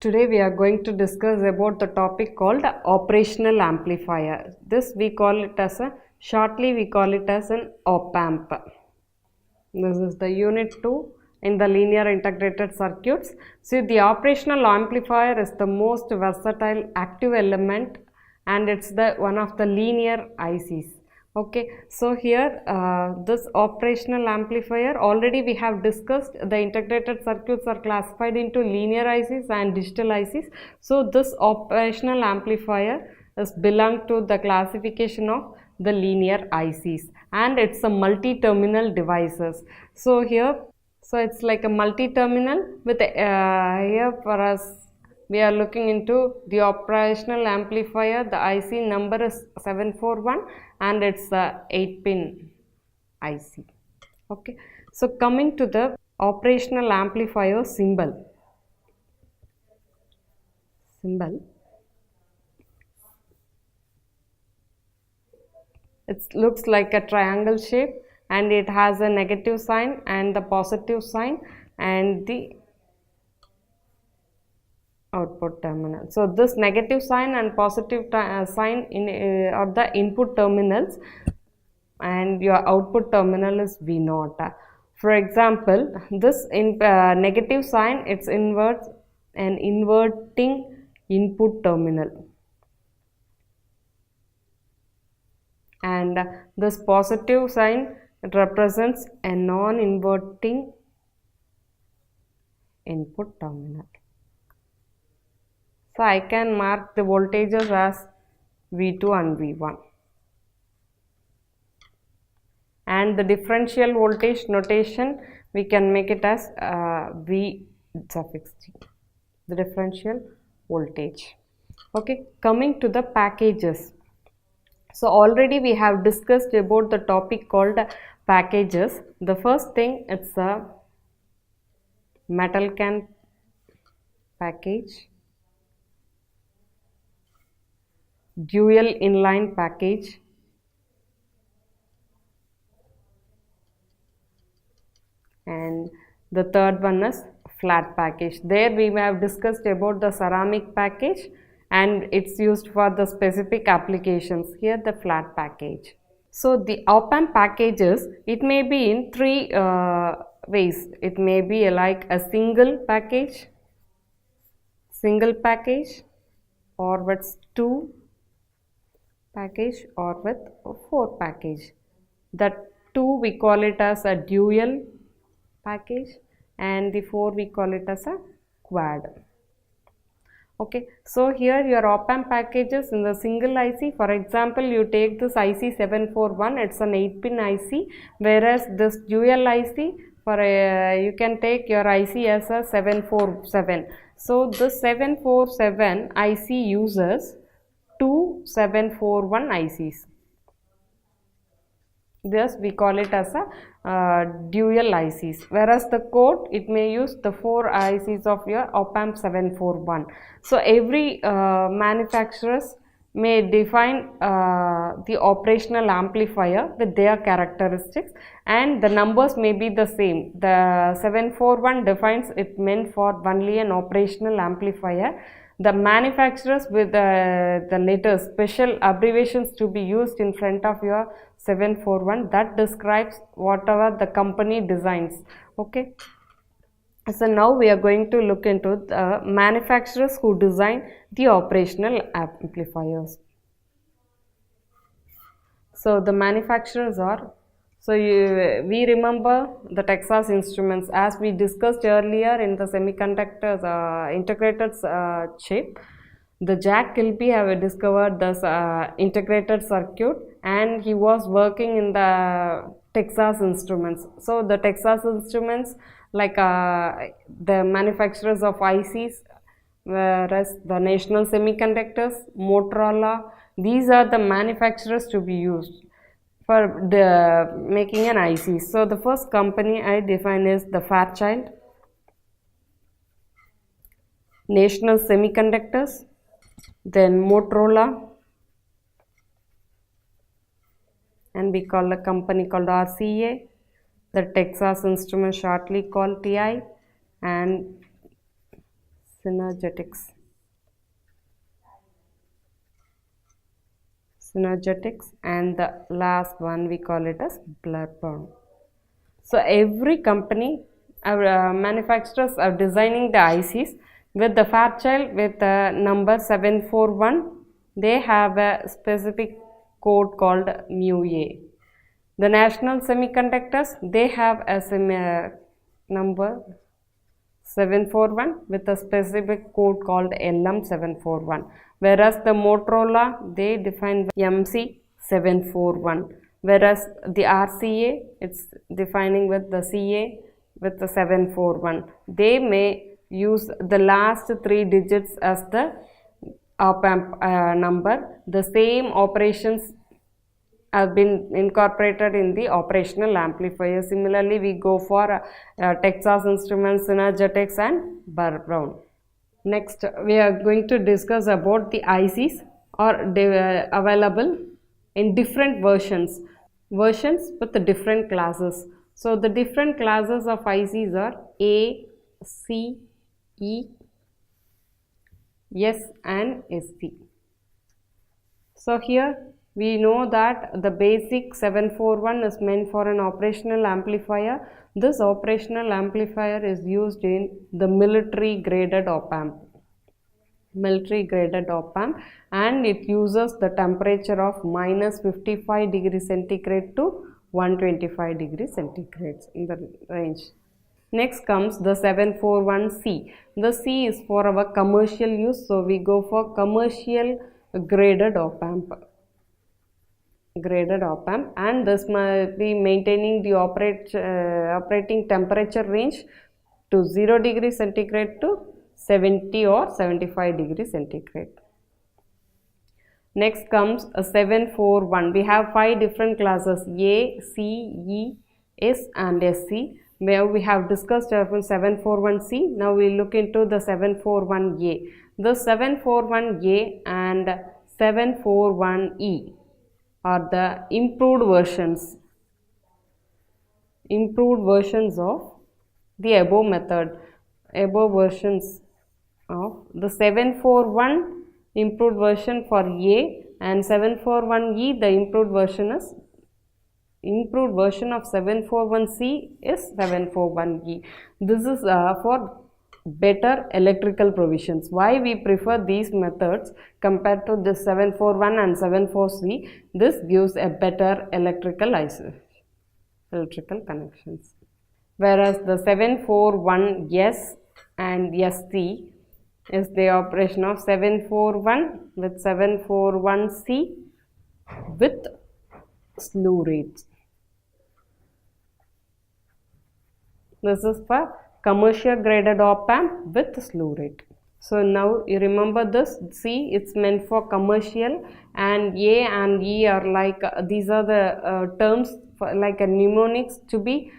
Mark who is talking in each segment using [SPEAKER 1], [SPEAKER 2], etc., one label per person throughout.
[SPEAKER 1] Today we are going to discuss about the topic called operational amplifier. This we call it as shortly we call it as an OpAmp. This is the unit 2 in the linear integrated circuits. See, the operational amplifier is the most versatile active element and it's the one of the linear ICs. Okay, so here this operational amplifier, already we have discussed the integrated circuits are classified into linear ICs and digital ICs. So this operational amplifier is belong to the classification of the linear ICs and it's a multi-terminal devices. So here, so it's like a multi-terminal with here for us we are looking into the operational amplifier. The IC number is 741 and it's a 8-pin IC. Okay, so coming to the operational amplifier symbol. It looks like a triangle shape and it has a negative sign and the positive sign and the output terminal. So this negative sign and positive sign are the input terminals and your output terminal is V0. For example, this negative sign, it's inverts an inverting input terminal, and this positive sign, it represents a non-inverting input terminal. So I can mark the voltages as V2 and V1. And the differential voltage notation, we can make it as V suffix T, the differential voltage. Okay, coming to the packages. So already we have discussed about the topic called packages. The first thing, it's a metal can package, dual inline package, and the third one is flat package. There we have discussed about the ceramic package and it's used for the specific applications. Here the flat package. So the OpAmp packages, it may be in three ways. It may be like a single package, or with two package, or with 4 package. The 2 we call it as a dual package and the 4 we call it as a quad. Okay, so here your OpAmp packages in the single IC, for example, you take this IC 741, it's an 8-pin IC, whereas this dual IC, for you can take your IC as a 747. So this 747 IC uses 2 741 ICs. Thus we call it as a dual ICs, whereas the code, it may use the 4 ICs of your OpAmp 741. So every manufacturers may define the operational amplifier with their characteristics and the numbers may be the same. The 741 defines it meant for only an operational amplifier. The manufacturers with the letters, special abbreviations to be used in front of your 741, that describes whatever the company designs. Okay, so now we are going to look into the manufacturers who design the operational amplifiers. So the manufacturers are, so we remember the Texas Instruments, as we discussed earlier in the semiconductors integrated chip. The Jack Kilby have discovered this integrated circuit and he was working in the Texas Instruments. So the Texas Instruments, like the manufacturers of ICs, whereas the National Semiconductors, Motorola, these are the manufacturers to be used for the making an IC. So the first company I define is the Fairchild, National Semiconductors, then Motorola, and we call a company called RCA, the Texas Instruments shortly called TI, and synergetics, and the last one we call it as blurb. So every company, manufacturers are designing the ICs with the Fairchild with number 741. They have a specific code called mu-A. The National Semiconductors, they have a number 741 with a specific code called LM741, whereas the Motorola, they define MC741, whereas the RCA, it's defining with the CA with the 741. They may use the last 3 digits as the OpAmp number. The same operations have been incorporated in the operational amplifier. Similarly, we go for Texas Instruments, Synergetics and Burr-Brown. Next, we are going to discuss about the ICs are available in different versions with the different classes. So, the different classes of ICs are A, C, E, S and SC. So, here we know that the basic 741 is meant for an operational amplifier. This operational amplifier is used in the military graded OpAmp. And it uses the temperature of minus 55 degrees centigrade to 125 degrees centigrade in the range. Next comes the 741C. The C is for our commercial use, so we go for commercial graded OpAmp. And this must be maintaining the operating temperature range to 0 degrees centigrade to 70 or 75 degrees centigrade. Next comes a 741. We have 5 different classes A, C, E, S and SC. Where we have discussed 741C. Now we look into the 741A. The 741A and 741E are the improved versions of the above versions of the 741 improved version for A, and 741E, the improved version of 741C is 741E. This is for better electrical provisions. Why we prefer these methods compared to the 741 and 74C? This gives a better electrical connections. Whereas the 741S and SC is the operation of 741 with 741C with slew rates. This is for commercial graded OpAmp with slew rate. So now you remember this. C, it's meant for commercial, and A and E are like these are the terms for, like a mnemonics to be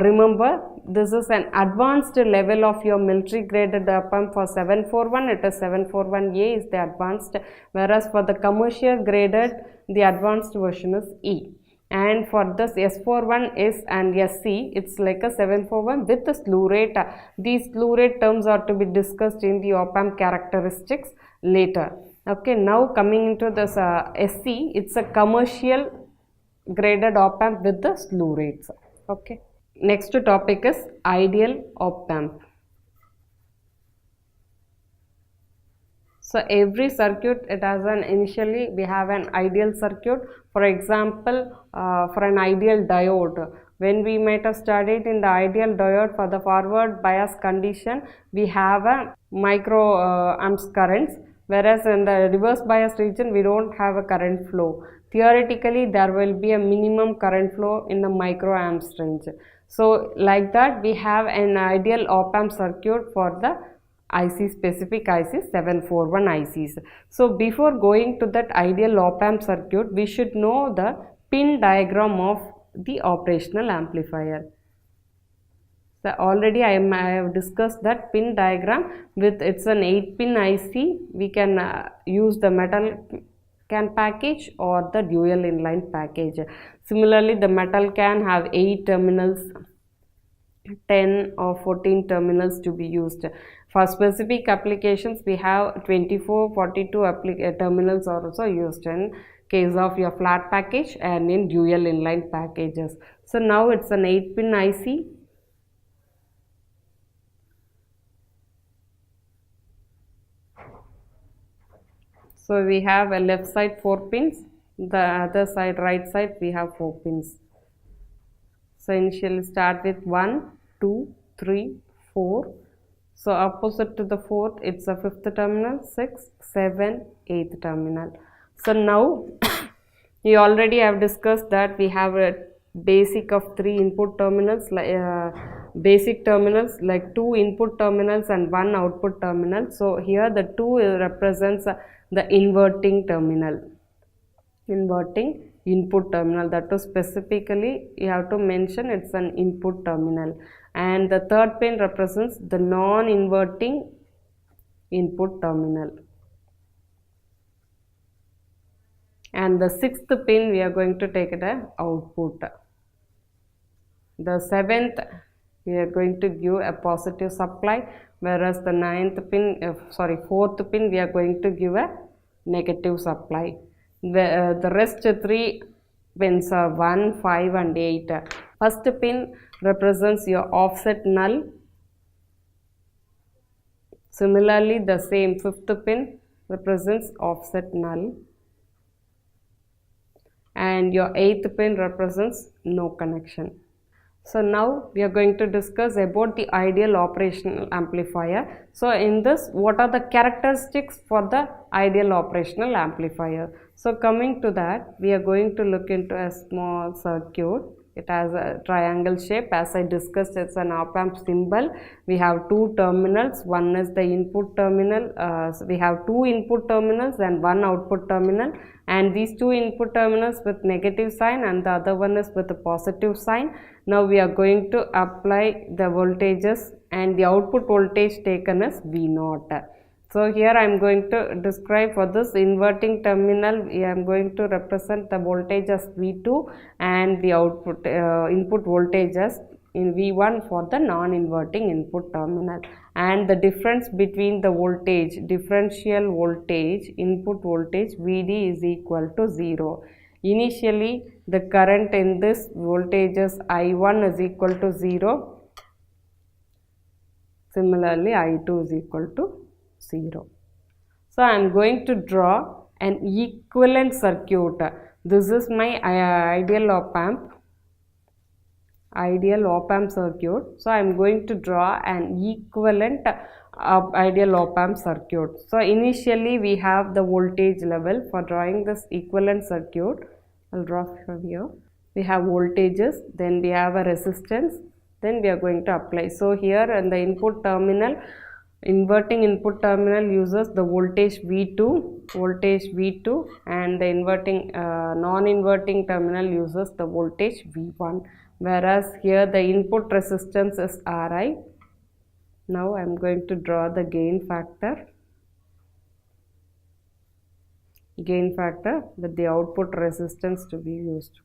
[SPEAKER 1] remember. This is an advanced level of your military graded OpAmp. For 741 it is 741A is the advanced, whereas for the commercial graded the advanced version is E. And for this S41S and SC, it's like a 741 with the slew rate. These slew rate terms are to be discussed in the OpAmp characteristics later. Okay, now coming into this SC, it's a commercial graded OpAmp with the slew rates. Okay, next topic is ideal OpAmp. So every circuit, it has an initially we have an ideal circuit. For example, for an ideal diode, when we might have studied in the ideal diode for the forward bias condition, we have a micro amps currents, whereas in the reverse bias region we don't have a current flow. Theoretically, there will be a minimum current flow in the micro amps range. So like that, we have an ideal OpAmp circuit for the IC, specific ICs, 741 ICs. So before going to that ideal OpAmp circuit, we should know the pin diagram of the operational amplifier. So already I have discussed that pin diagram. With it's an 8-pin IC, we can use the metal can package or the dual inline package. Similarly, the metal can have 8 terminals, 10 or 14 terminals to be used. For specific applications, we have 24, 42 terminals are also used in case of your flat package and in dual inline packages. So now it's an 8-pin IC. So we have a left side 4 pins, the other side right side we have 4 pins. So initially start with 1, 2, 3, 4. So opposite to the 4th, it's a 5th terminal, 6, 7, 8th terminal. So now you already have discussed that we have a basic of 3 input terminals, basic terminals like 2 input terminals and 1 output terminal. So here the 2 represents the inverting terminal, inverting input terminal. That is specifically you have to mention it's an input terminal, and the 3rd pin represents the non-inverting input terminal, and the 6th pin we are going to take it as output. The 7th we are going to give a positive supply, whereas the 4th pin we are going to give a negative supply. The rest 3 pins are 1, 5 and 8. First pin represents your offset null. Similarly, the same 5th pin represents offset null, and your 8th pin represents no connection. So now we are going to discuss about the ideal operational amplifier. So in this, what are the characteristics for the ideal operational amplifier? So coming to that, we are going to look into a small circuit. It has a triangle shape. As I discussed, it's an OpAmp symbol. We have 2 terminals. One is the input terminal. So we have 2 input terminals and 1 output terminal. And these 2 input terminals with negative sign and the other one is with a positive sign. Now we are going to apply the voltages, and the output voltage taken is V0. So here I am going to describe for this inverting terminal, I am going to represent the voltage as V2 and the output input voltage as in V1 for the non-inverting input terminal. And the difference between the voltage, differential voltage, input voltage VD is equal to 0. Initially, the current in this voltage is I1 is equal to 0. Similarly, I2 is equal to 0. So I am going to draw an equivalent circuit. This is my ideal OpAmp circuit. So I am going to draw an equivalent ideal OpAmp circuit. So initially we have the voltage level. For drawing this equivalent circuit, I'll draw from here. We have voltages, then we have a resistance, then we are going to apply. So here in the input terminal, inverting input terminal uses the voltage V2, and the inverting non-inverting terminal uses the voltage V1, whereas here the input resistance is Ri. Now I am going to draw the gain factor with the output resistance to be used.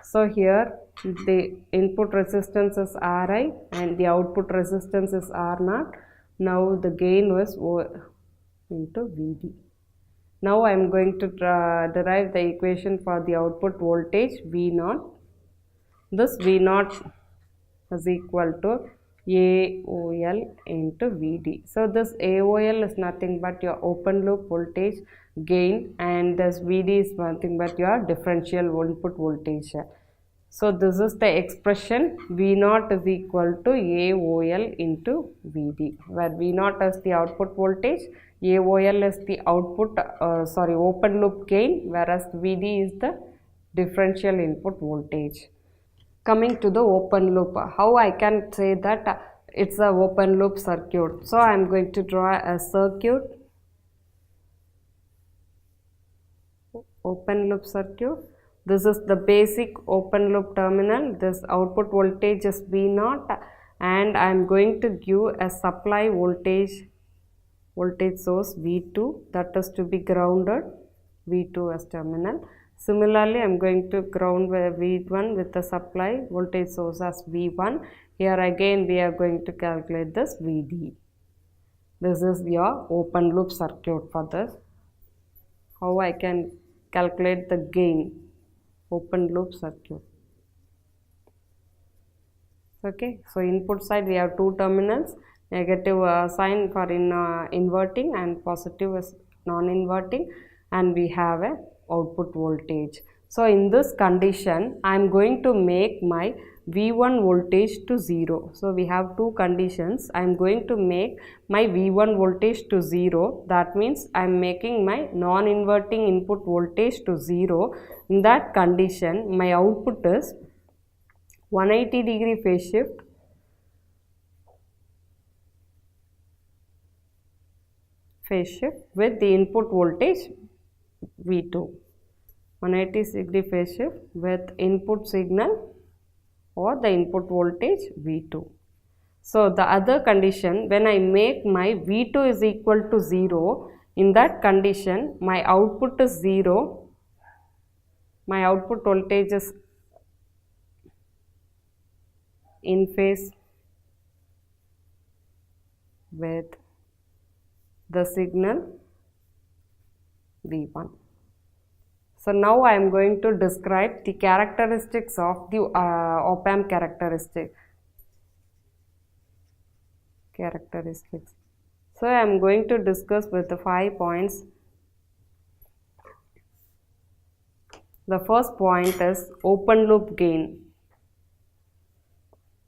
[SPEAKER 1] So here the input resistance is Ri and the output resistance is R0. Now the gain was into Vd. Now I am going to derive the equation for the output voltage V0. This V0 is equal to AOL into Vd. So this AOL is nothing but your open loop voltage gain, and this Vd is nothing but your differential input voltage. So this is the expression V0 is equal to AOL into Vd, where V0 is the output voltage, AOL is the output open loop gain, whereas Vd is the differential input voltage. Coming to the open loop, how I can say that it's a open loop circuit. So I am going to draw a circuit, open loop circuit. This is the basic open loop terminal. This output voltage is V0, and I am going to give a supply voltage source V2, that is to be grounded, V2 as terminal. Similarly, I am going to ground V1 with the supply voltage source as V1. Here again we are going to calculate this VD. This is your open loop circuit for this. How I can calculate the gain, open loop circuit. Okay, so input side we have two terminals, negative sign for inverting and positive is non-inverting, and we have a output voltage. So in this condition I am going to make my V1 voltage to 0. So we have two conditions. I am going to make my V1 voltage to 0. That means I am making my non-inverting input voltage to 0. In that condition my output is 180-degree phase shift with the input voltage V2. 180-degree phase shift with input signal or the input voltage V2. So the other condition, when I make my V2 is equal to 0, in that condition my output is 0, my output voltage is in phase with the signal V1. So now I am going to describe the characteristics of the OpAmp characteristics. So I am going to discuss with the 5 points. The first point is open loop gain.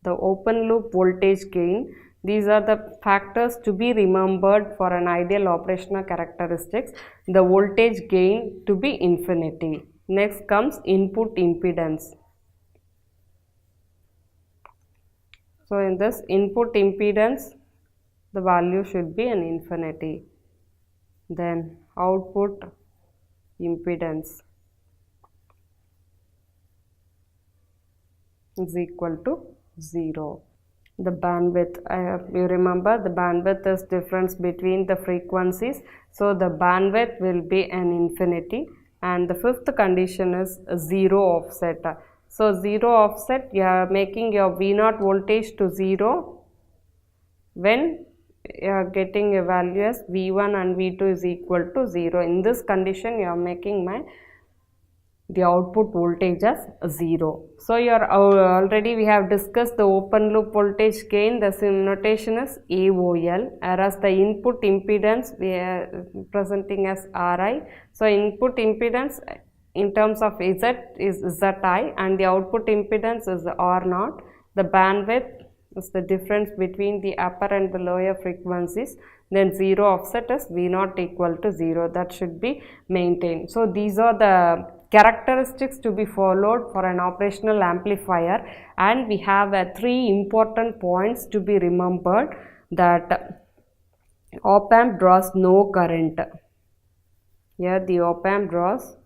[SPEAKER 1] The open loop voltage gain. These are the factors to be remembered for an ideal operational characteristics. The voltage gain to be infinity. Next comes input impedance. So in this input impedance, the value should be an infinity. Then output impedance is equal to 0. The bandwidth, you remember the bandwidth is difference between the frequencies, so the bandwidth will be an infinity. And the fifth condition is 0 offset. So 0 offset, you are making your V0 voltage to 0 when you are getting a value as V1 and V2 is equal to 0. In this condition you are making the output voltage as 0. So already we have discussed the open loop voltage gain. The notation is AOL, whereas the input impedance we are presenting as RI. So input impedance in terms of Z is ZI and the output impedance is R0. The bandwidth is the difference between the upper and the lower frequencies. Then 0 offset is V0 equal to 0. That should be maintained. So these are the characteristics to be followed for an operational amplifier, and we have 3 important points to be remembered. That OpAmp draws no current. Here the OpAmp draws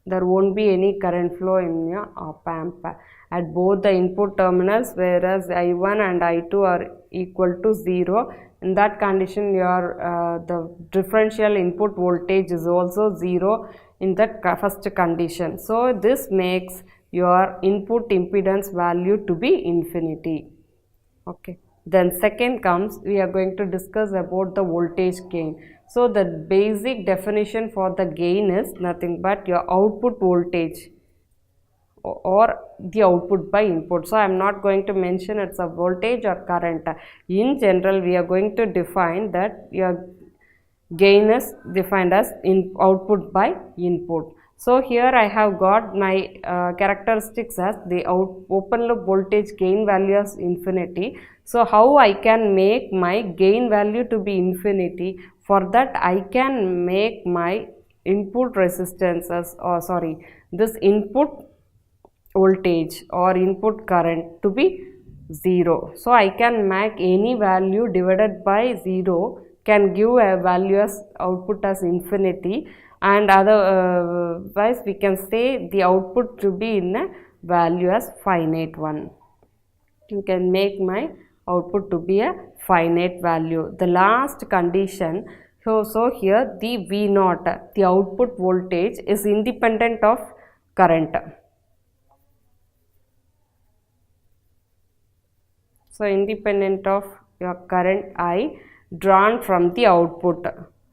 [SPEAKER 1] there won't be any current flow in your OpAmp at both the input terminals, whereas I1 and I2 are equal to 0. In that condition your the differential input voltage is also 0 in that first condition. So this makes your input impedance value to be infinity. Okay. Then second comes, we are going to discuss about the voltage gain. So the basic definition for the gain is nothing but your output voltage or the output by input. So I am not going to mention it's a voltage or current. In general we are going to define that your gain is defined as output by input. So here I have got my characteristics as the open loop voltage gain value as infinity. So how I can make my gain value to be infinity? For that I can make my input resistance as this input voltage or input current to be 0. So I can make any value divided by 0 can give a value as output as infinity, and otherwise we can say the output to be in a value as finite one. You can make my output to be a finite value. The last condition So here the V naught, the output voltage, is independent of current. So independent of your current I drawn from the output.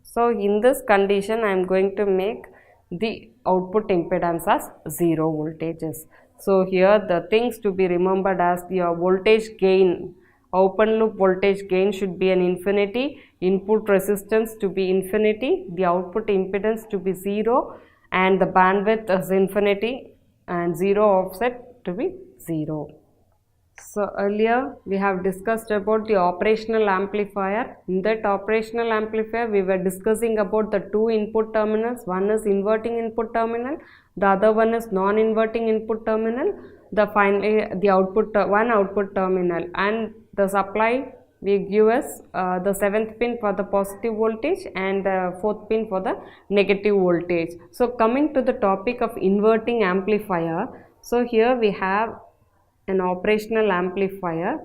[SPEAKER 1] So in this condition I am going to make the output impedance as 0 voltages. So here the things to be remembered as your voltage gain, open loop voltage gain should be an infinity, input resistance to be infinity, the output impedance to be 0, and the bandwidth is infinity, and 0 offset to be 0. So earlier we have discussed about the operational amplifier. In that operational amplifier we were discussing about the two input terminals. One is inverting input terminal, the other one is non-inverting input terminal. The finally the output one output terminal, and the supply we give us the 7th pin for the positive voltage and the 4th pin for the negative voltage. So coming to the topic of inverting amplifier, so here we have an operational amplifier.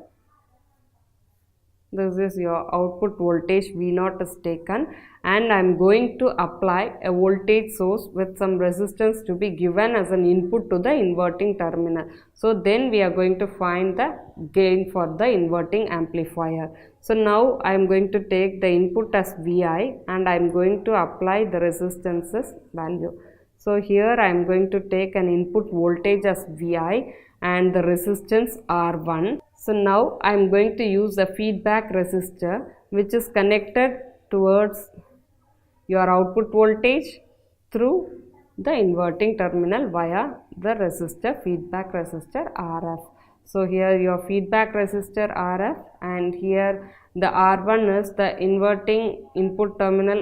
[SPEAKER 1] This is your output voltage V0 is taken, and I am going to apply a voltage source with some resistance to be given as an input to the inverting terminal. So then we are going to find the gain for the inverting amplifier. So now I am going to take the input as Vi and I am going to apply the resistances value. So here I am going to take an input voltage as Vi and the resistance R1. So now I am going to use a feedback resistor which is connected towards your output voltage through the inverting terminal via the resistor, feedback resistor RF. So here your feedback resistor RF, and here the R1 is the inverting input terminal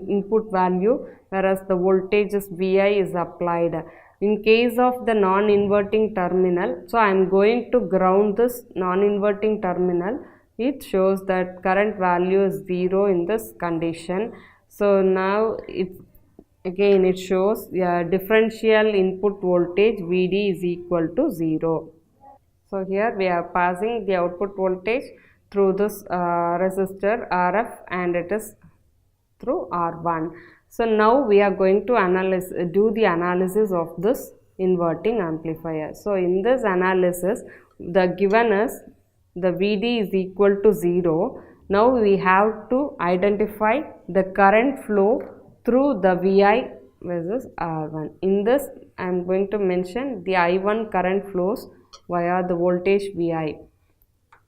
[SPEAKER 1] input value, whereas the voltage is Vi is applied. In case of the non-inverting terminal, so I am going to ground this non-inverting terminal. It shows that current value is 0 in this condition. So now it shows differential input voltage Vd is equal to 0. So here we are passing the output voltage through this resistor RF, and it is through R1. So now we are going to do the analysis of this inverting amplifier. So in this analysis, the given is the Vd is equal to 0. Now we have to identify the current flow through the Vi versus R1. In this I am going to mention the I1 current flows via the voltage Vi.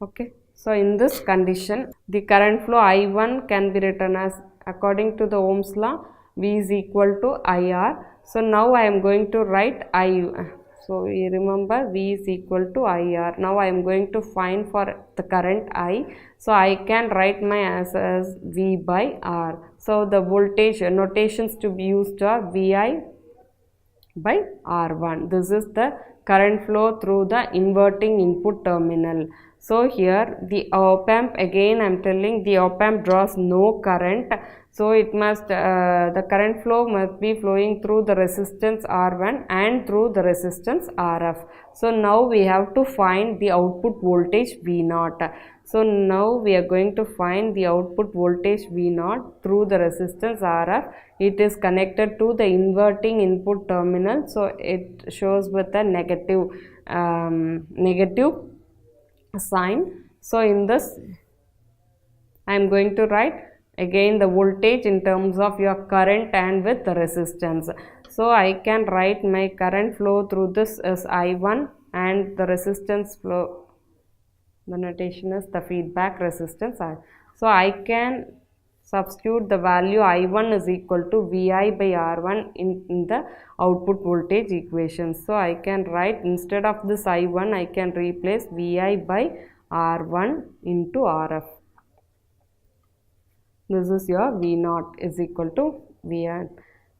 [SPEAKER 1] Okay. So in this condition, the current flow I1 can be written as, according to the Ohm's law, V is equal to IR. So now I am going to write I. So we remember V is equal to IR. Now I am going to find for the current I. So I can write my answer as V by R. So the voltage notations to be used are Vi by R1. This is the current flow through the inverting input terminal. So here the OpAmp, again I am telling the OpAmp draws no current. So it must the current flow must be flowing through the resistance R1 and through the resistance RF. So now we have to find the output voltage V0. So now we are going to find the output voltage V0 through the resistance RF. It is connected to the inverting input terminal. So it shows with a negative sign. So in this I am going to write again the voltage in terms of your current and with the resistance. So I can write my current flow through this as I1, and the resistance flow, the notation is the feedback resistance. So I can substitute the value I1 is equal to Vi by R1 in the output voltage equation. So I can write, instead of this I1, I can replace Vi by R1 into RF. This is your V0 is equal to Vi.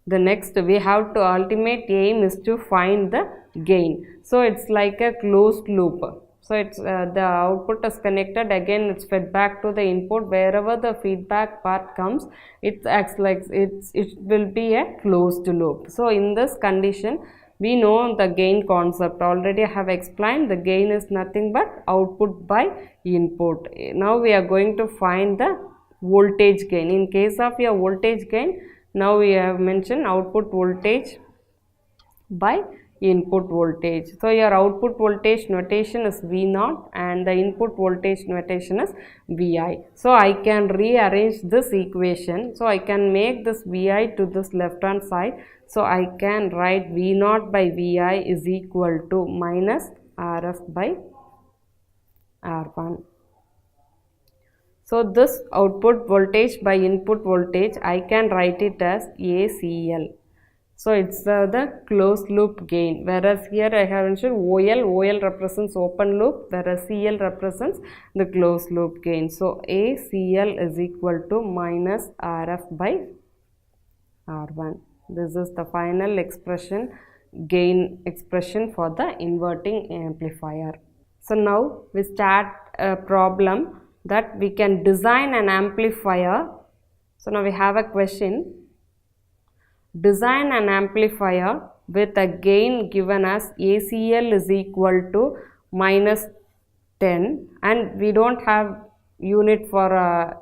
[SPEAKER 1] The next, we have to ultimate aim is to find the gain. So it's like a closed loop. So it's the output is connected, again it's fed back to the input. Wherever the feedback part comes, it acts like it will be a closed loop. So in this condition, we know the gain concept. Already I have explained the gain is nothing but output by input. Now we are going to find the voltage gain. In case of your voltage gain, now we have mentioned output voltage by input voltage. So your output voltage notation is V0 and the input voltage notation is Vi. So I can rearrange this equation. So I can make this Vi to this left hand side. So I can write V0 by Vi is equal to minus Rf by R1. So this output voltage by input voltage, I can write it as ACL. So it's the closed loop gain, whereas here I have mentioned OL represents open loop, whereas CL represents the closed loop gain. So ACL is equal to minus RF by R1. This is the final expression, gain expression for the inverting amplifier. So now we start a problem that we can design an amplifier. So now we have a question. Design an amplifier with a gain given as ACL is equal to minus 10, and we don't have unit for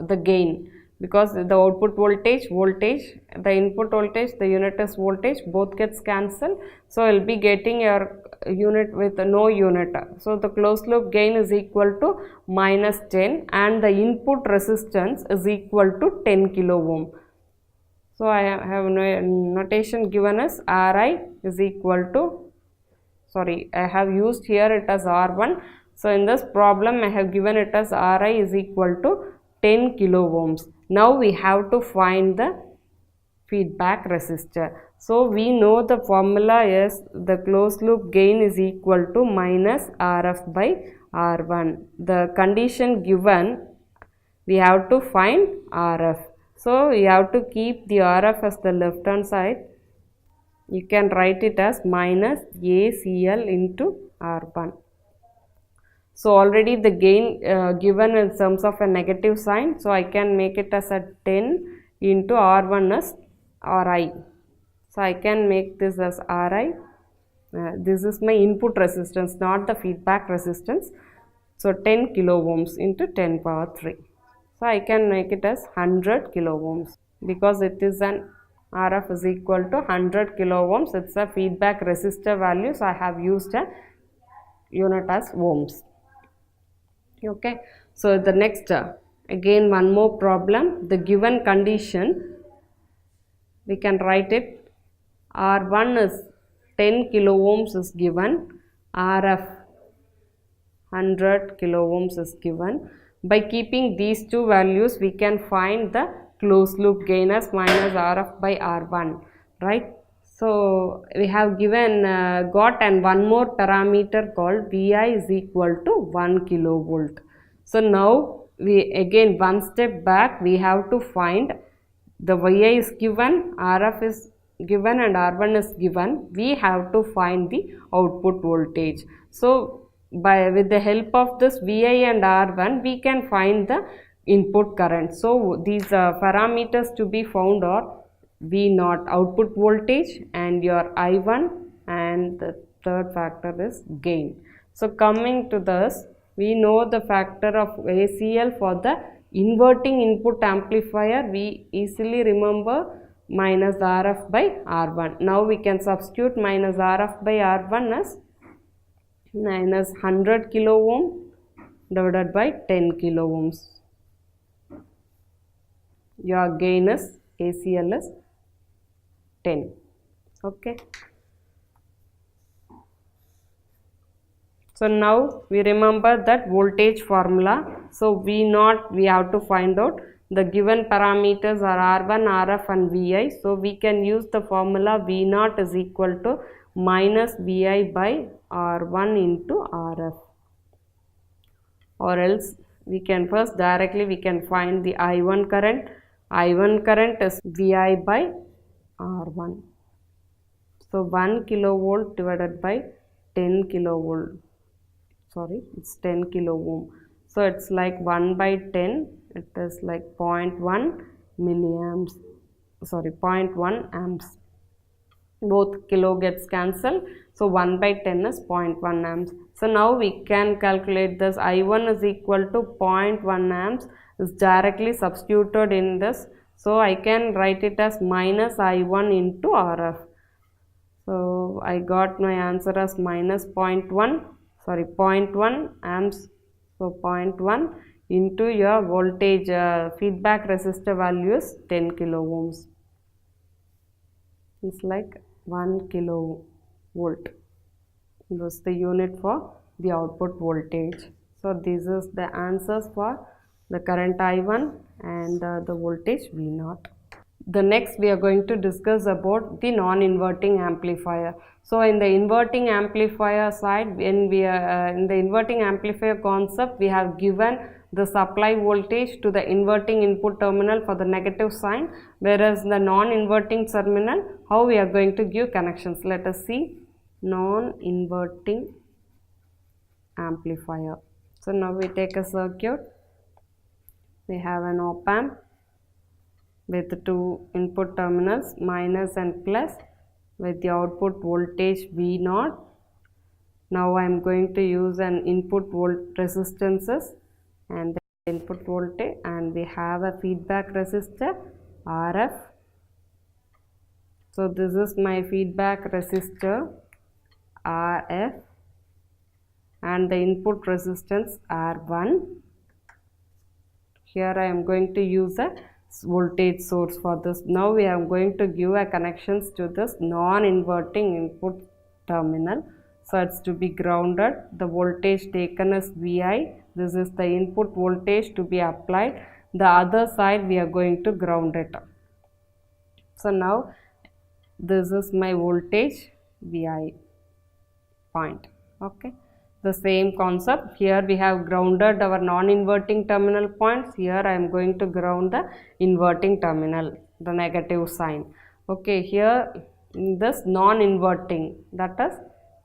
[SPEAKER 1] the gain because the output voltage, the input voltage, the unit is voltage, both gets cancelled. So I will be getting your unit with no unit. So the closed loop gain is equal to minus 10 and the input resistance is equal to 10 kilo ohm. So I have notation given as Ri is equal to, I have used here it as R1. So in this problem I have given it as Ri is equal to 10 kilo ohms. Now we have to find the feedback resistor. So we know the formula is the closed loop gain is equal to minus Rf by R1. The condition given, we have to find Rf. So you have to keep the Rf as the left hand side. You can write it as minus ACL into R1. So already the gain given in terms of a negative sign. So I can make it as a 10 into R1 as Ri. So I can make this as Ri. This is my input resistance, not the feedback resistance. So 10 kilo ohms into 10 power 3. So I can make it as 100 kilo ohms because it is an Rf is equal to 100 kilo ohms. It's a feedback resistor value. So I have used a unit as ohms. Okay. So the next, again one more problem. The given condition, we can write it. R1 is 10 kilo ohms is given. Rf 100 kilo ohms is given. By keeping these two values, we can find the closed loop gain as minus Rf by R1, right? So we have given got and one more parameter called Vi is equal to 1 kilovolt. So now we again one step back, we have to find the Vi is given, Rf is given and R1 is given. We have to find the output voltage. So with the help of this Vi and R1, we can find the input current. So these parameters to be found are V0 output voltage and your I1, and the third factor is gain. So coming to this, we know the factor of ACL for the inverting input amplifier. We easily remember minus Rf by R1. Now we can substitute minus Rf by R1 as minus 100 kilo ohm divided by 10 kilo ohms. Your gain is ACL is 10. Okay. So now we remember that voltage formula. So V0 we have to find out. The given parameters are R1, Rf and Vi. So we can use the formula V0 is equal to minus Vi by R1 into Rf, or else we can first directly we can find the I1 current. I1 current is Vi by R1. So 1 kilovolt divided by 10 kilovolt, it's 10 kilo ohm. So it's like 1 by 10, it is like 0.1 milliamps, 0.1 amps. Both kilo gets cancelled. So 1 by 10 is 0.1 amps. So now we can calculate this. I1 is equal to 0.1 amps is directly substituted in this. So I can write it as minus I1 into RF. So I got my answer as minus 0.1 amps. So 0.1 into your voltage feedback resistor value is 10 kilo ohms. It's like 1 kilovolt. This is the unit for the output voltage. So this is the answers for the current I1 and the voltage V0. The next we are going to discuss about the non-inverting amplifier. So in the inverting amplifier side, when we are in the inverting amplifier concept, we have given the supply voltage to the inverting input terminal for the negative sign, whereas the non-inverting terminal, how we are going to give connections. Let us see non-inverting amplifier. So now we take a circuit. We have an OpAmp with two input terminals, minus and plus, with the output voltage V0. Now I am going to use an input resistances and the input voltage, and we have a feedback resistor RF. So this is my feedback resistor RF and the input resistance R1. Here I am going to use a voltage source for this. Now we are going to give a connections to this non-inverting input terminal. So it's to be grounded. The voltage taken is Vi. This is the input voltage to be applied. The other side we are going to ground it. So now this is my voltage Vi point. Okay. The same concept. Here we have grounded our non-inverting terminal points. Here I am going to ground the inverting terminal, the negative sign. Okay, here in this non-inverting, that is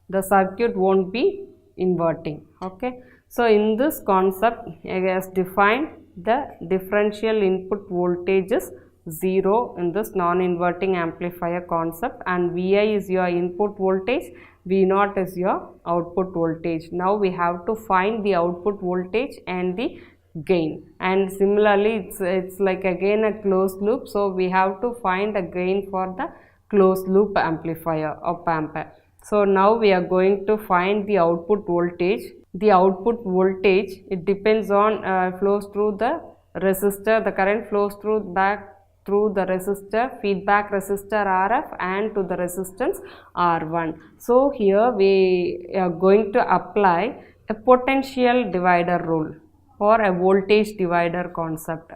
[SPEAKER 1] the circuit won't be inverting. Okay, so in this concept I has defined the differential input voltage is 0 in this non-inverting amplifier concept, and Vi is your input voltage, V0 is your output voltage. Now we have to find the output voltage and the gain, and similarly it's like again a closed loop, so we have to find a gain for the closed loop amplifier OpAmp. So now we are going to find the output voltage. The output voltage, it depends on flows through the resistor. The current flows through the resistor, feedback resistor RF, and to the resistance R1. So here we are going to apply a potential divider rule or a voltage divider concept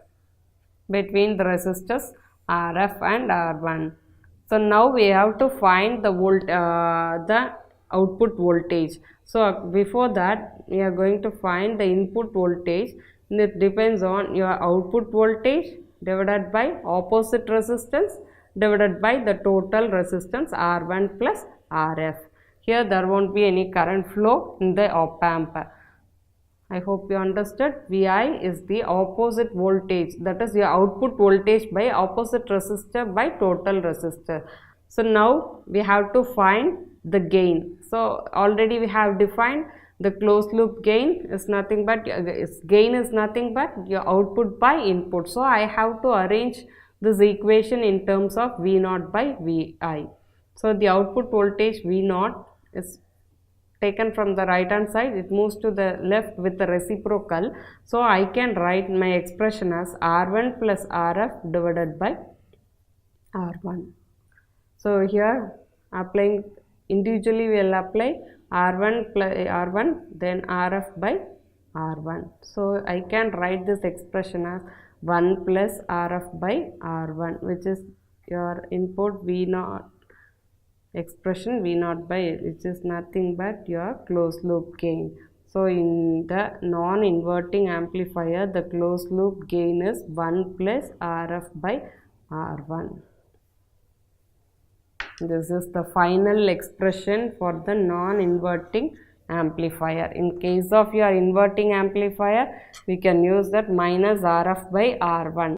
[SPEAKER 1] between the resistors RF and R1. So now we have to find the output voltage. So before that we are going to find the input voltage. It depends on your output voltage divided by opposite resistance divided by the total resistance R1 plus RF. Here there won't be any current flow in the OpAmp. I hope you understood. Vi is the opposite voltage, that is your output voltage by opposite resistor by total resistor. So now we have to find the gain. So already we have defined the closed loop gain is nothing but your output by input. So I have to arrange this equation in terms of V0 by Vi. So the output voltage V0 is taken from the right hand side, it moves to the left with the reciprocal. So I can write my expression as R1 plus RF divided by R1. So here applying individually, we will apply R1 plus R1, then RF by R1. So I can write this expression as 1 plus RF by R1, which is your input V0 expression V0 by, which is nothing but your closed loop gain. So in the non-inverting amplifier, the closed loop gain is 1 plus RF by R1. This is the final expression for the non-inverting amplifier. In case of your inverting amplifier, we can use that minus RF by R1.